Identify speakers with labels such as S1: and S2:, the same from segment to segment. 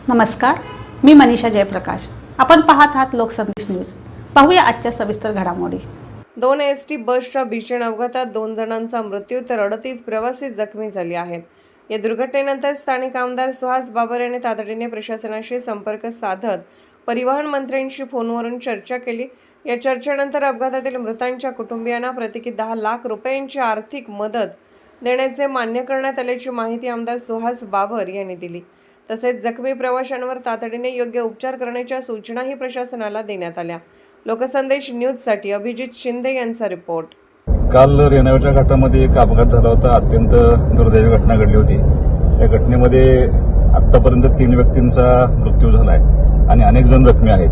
S1: नमस्कार, मी मनीषा जयप्रकाश. आपण पाहत आहात लोकसंदेश न्यूज. पाहूया आजच्या सविस्तर घडामोडी.
S2: 2 एसटी बसच्या भीषण अपघातात 2 जणांचा मृत्यू तर 38 प्रवासी जखमी झाले आहेत. या दुर्घटनेनंतर स्थानिक आमदार सुहास बाबर यांनी तातडीने प्रशासनाशी संपर्क साधत परिवहन मंत्र्यांशी फोनवरून चर्चा केली. या चर्चेनंतर अपघातातील मृतांच्या कुटुंबियांना प्रत्येकी 10 लाख रुपयांची आर्थिक मदत देण्याचे मान्य करण्यात आल्याची माहिती आमदार सुहास बाबर यांनी दिली. तसेच जखमी प्रवाशांवर तातडीने योग्य उपचार करण्याच्या सूचनाही प्रशासनाला देण्यात आल्या. लोकसंदेश न्यूजसाठी अभिजित शिंदे यांचा रिपोर्ट.
S3: काल रेणावच्या घाटामध्ये एक अपघात झाला होता. अत्यंत दुर्दैवी घटना घडली होती. या घटनेमध्ये आतापर्यंत 3 व्यक्तींचा मृत्यू झाला आहे आणि अनेक जण जखमी आहेत.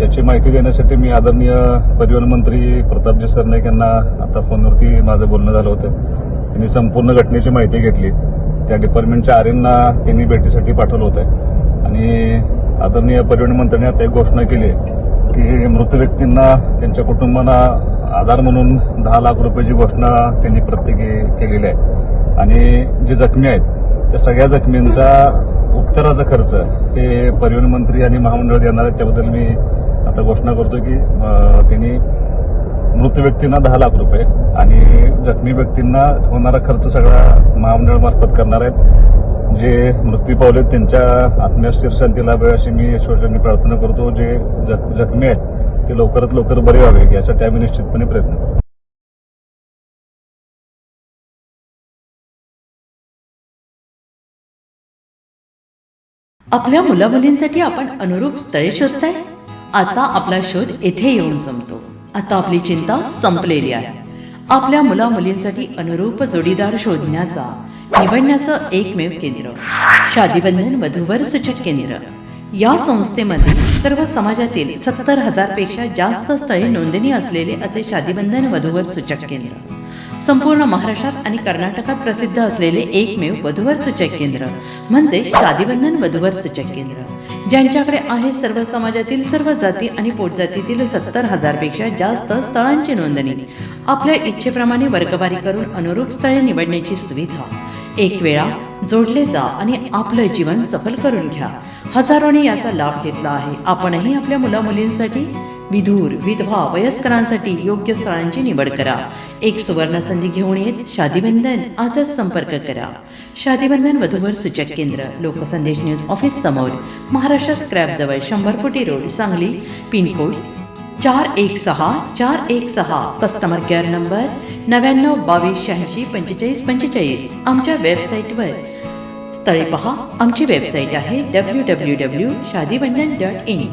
S3: याची माहिती देण्यासाठी मी आदरणीय परिवहन मंत्री प्रतापजी सरनाईक यांना आता फोनवरती माझं बोलणं झालं होतं. त्यांनी संपूर्ण घटनेची माहिती घेतली. त्या डिपार्टमेंटच्या आर्यांना त्यांनी भेटीसाठी पाठवलं होतं आणि आदरणीय परिवहन मंत्र्यांनी आता एक घोषणा केली की मृत व्यक्तींना त्यांच्या कुटुंबांना आधार म्हणून 10 लाख रुपयाची घोषणा त्यांनी प्रत्येकी केलेली आहे आणि जे जखमी आहेत त्या सगळ्या जखमींचा उपचाराचा खर्च हे परिवहन मंत्री आणि महामंडळ देणार आहेत. त्याबद्दल मी आता घोषणा करतो की त्यांनी मृत व्यक्तींना 10 लाख रुपये आणि जखमी व्यक्तींना होणारा खर्च सगळा महामंडळामार्फत करणार आहेत. जे मृत्यू पावलेत त्यांच्या आत्म्यास चिरशांती लाभावी अशी मी ईश्वराचरणी प्रार्थना करतो. जे जखमी आहेत ते लवकरात लवकर बरे व्हावे यासाठी आम्ही निश्चितपणे प्रयत्न करू.
S4: आपल्या मुलामुलींसाठी आपण अनुरूप स्थळे शोधताय. आता आपला शोध येथे येऊन संपतो. आता आपली चिंता संपलेली आहे. आपल्या मुलामुलींसाठी अनुरूप जोडीदार शोधण्याचा निवडण्याचं एकमेव केंद्र शादीबंधन वधूवर सूचक केंद्र. या संस्थेमध्ये सर्व समाजातील 70,000 पेक्षा जास्त स्थळे नोंदणी असलेले असे शादीबंधन वधूवर सूचक केंद्र. संपूर्ण महाराष्ट्रात आणि कर्नाटकात प्रसिद्ध असलेले एकमेव वधूवर सूचक केंद्र म्हणजे शादीबंधन वधूवर सूचक केंद्र. ज्यांच्याकडे आहे सर्व समाजातील सर्व जाती आणि पोटजातीतील 70,000 पेक्षा जास्त स्थळांची नोंदणी. आपल्या इच्छेप्रमाणे वर्गवारी करून अनुरूप स्थळे निवडण्याची सुविधा. एक वेळा जोडले जा आणि आपलं जीवन सफल करून घ्या. हजारोंनी याचा लाभ घेतला आहे. आपणही आपल्या मुलामुलींसाठी विधूर विधवा वयस्करांसाठी योग्य स्थळांची निवड करा. एक सुवर्ण संधी घेऊन येत शादीबंधन. आजच संपर्क करा. शादीबंधन वधूवर सूचक केंद्र, लोकसंदेश न्यूज ऑफिस समोर, महाराष्ट्र स्क्रॅप जवळ, 100 फुटी road, Sangli. Pincode 416 customer care number 99 22 86 45 45. आमच्या वेबसाईटवर स्थळे पहा. आमची वेबसाईट आहे www.shadibandhan.in.